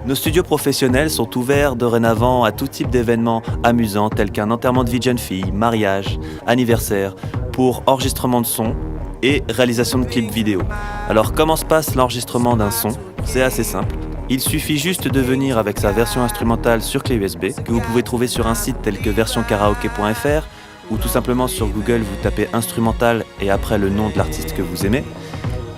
Nos studios professionnels sont ouverts dorénavant à tout type d'événements amusants tels qu'un enterrement de vie de jeune fille, mariage, anniversaire, pour enregistrement de son et réalisation de clips vidéo. Alors comment se passe l'enregistrement d'un son? C'est assez simple. Il suffit juste de venir avec sa version instrumentale sur clé USB que vous pouvez trouver sur un site tel que versionkaraoke.fr ou tout simplement sur Google vous tapez instrumental et après le nom de l'artiste que vous aimez.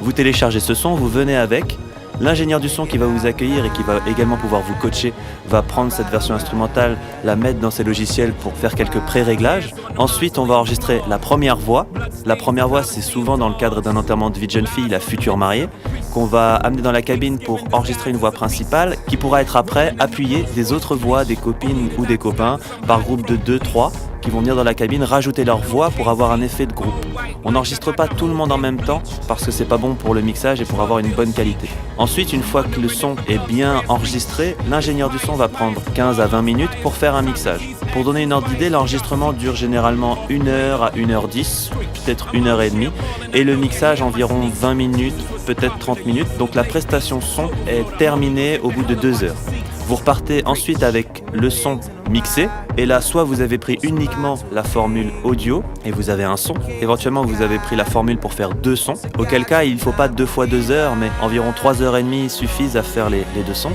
Vous téléchargez ce son, vous venez avec. L'ingénieur du son qui va vous accueillir et qui va également pouvoir vous coacher va prendre cette version instrumentale, la mettre dans ses logiciels pour faire quelques pré-réglages. Ensuite, on va enregistrer la première voix. La première voix, c'est souvent dans le cadre d'un enterrement de vie de jeune fille, la future mariée, qu'on va amener dans la cabine pour enregistrer une voix principale qui pourra être après appuyée des autres voix des copines ou des copains par groupe de 2-3 qui vont venir dans la cabine rajouter leur voix pour avoir un effet de groupe. On n'enregistre pas tout le monde en même temps parce que c'est pas bon pour le mixage et pour avoir une bonne qualité. Ensuite, une fois que le son est bien enregistré, l'ingénieur du son va prendre 15 à 20 minutes pour faire un mixage. Pour donner une ordre d'idée, l'enregistrement dure généralement 1 heure à 1h10, peut-être 1h30, et le mixage environ 20 minutes, peut-être 30 minutes. Donc la prestation son est terminée au bout de 2 heures. Vous repartez ensuite avec le son mixé, et là soit vous avez pris uniquement la formule audio et vous avez un son, éventuellement vous avez pris la formule pour faire 2 sons, auquel cas il ne faut pas 2 fois 2 heures mais environ 3h30 suffisent à faire les 2 sons.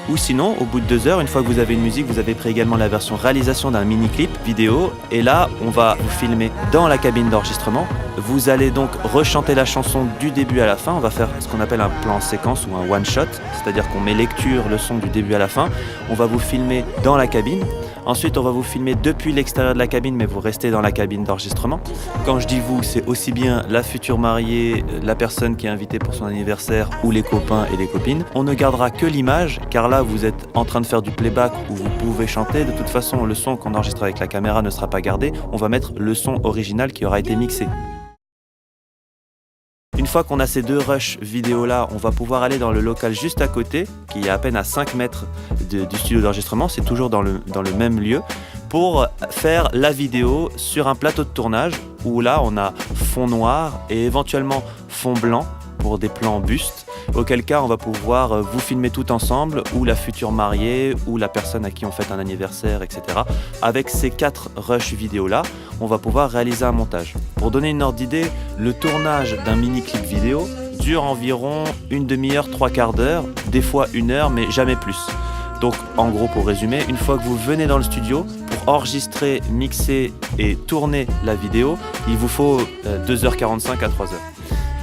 Ou sinon, au bout de 2 heures, une fois que vous avez une musique, vous avez pris également la version réalisation d'un mini-clip vidéo. Et là, on va vous filmer dans la cabine d'enregistrement. Vous allez donc rechanter la chanson du début à la fin. On va faire ce qu'on appelle un plan séquence ou un one-shot. C'est-à-dire qu'on met lecture, le son du début à la fin. On va vous filmer dans la cabine. Ensuite, on va vous filmer depuis l'extérieur de la cabine, mais vous restez dans la cabine d'enregistrement. Quand je dis vous, c'est aussi bien la future mariée, la personne qui est invitée pour son anniversaire ou les copains et les copines. On ne gardera que l'image, car là, vous êtes en train de faire du playback où vous pouvez chanter. De toute façon, le son qu'on enregistre avec la caméra ne sera pas gardé. On va mettre le son original qui aura été mixé. Une fois qu'on a ces 2 rushs vidéo là, on va pouvoir aller dans le local juste à côté, qui est à peine à 5 mètres du studio d'enregistrement, c'est toujours dans le même lieu, pour faire la vidéo sur un plateau de tournage, où là on a fond noir et éventuellement fond blanc pour des plans bustes, auquel cas on va pouvoir vous filmer tout ensemble, ou la future mariée, ou la personne à qui on fête un anniversaire, etc. Avec ces 4 rushs vidéo là, on va pouvoir réaliser un montage. Pour donner une ordre d'idée, le tournage d'un mini-clip vidéo dure environ une demi-heure, 3/4 d'heure, des fois 1 heure, mais jamais plus. Donc en gros, pour résumer, une fois que vous venez dans le studio, pour enregistrer, mixer et tourner la vidéo, il vous faut 2h45 à 3h.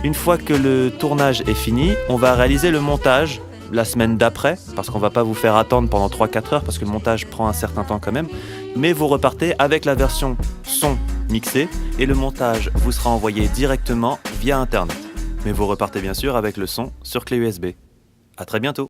Une fois que le tournage est fini, on va réaliser le montage la semaine d'après, parce qu'on ne va pas vous faire attendre pendant 3-4 heures, parce que le montage prend un certain temps quand même, mais vous repartez avec la version son mixée, et le montage vous sera envoyé directement via Internet. Mais vous repartez bien sûr avec le son sur clé USB. À très bientôt.